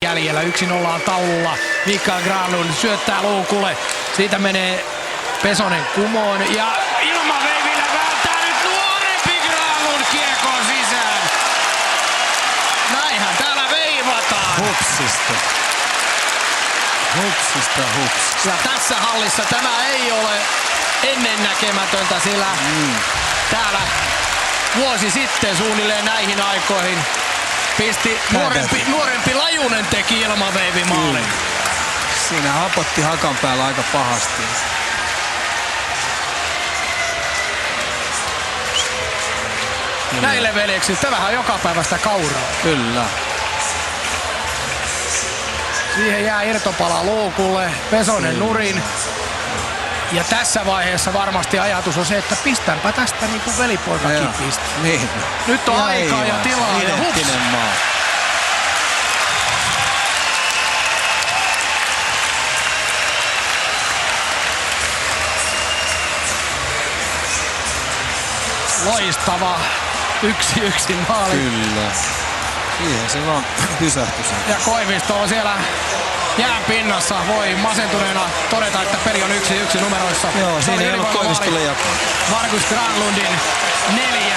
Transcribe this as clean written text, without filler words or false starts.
jäljellä. 1-0 taululla. Mikael Granlund syöttää luukulle. Siitä menee Pesonen kumoon ja ilmaveivillä välttää nyt nuorempi Granlund kiekkoon sisään. Näinhän täällä veivataan. Hupsista. Ja tässä hallissa tämä ei ole ennennäkemätöntä, sillä täällä vuosi sitten suunnilleen näihin aikoihin pisti nuorempi Lajunen teki ilmaveivimaalin. Siinä hapotti hakan päällä aika pahasti. Näille veljeksi, tämähän on jokapäiväistä kauraa. Kyllä. Siihen jää irtopala luukulle, Pesonen nurin. Ja tässä vaiheessa varmasti ajatus on se, että pistänpä tästä niin kuin velipoikakin pisti. Niin. Nyt on aikaa ja tilaa ja hups. Loistava 1-1 maali. Kyllä. Siihen se vaan pysähtyi sen. Ja Koivisto on siellä jään pinnassa. Voi masentuneena todeta, että peli on 1-1 numeroissa. Joo, siinä ei ollut Koivistolle jakaa. Markus Granlundin 4.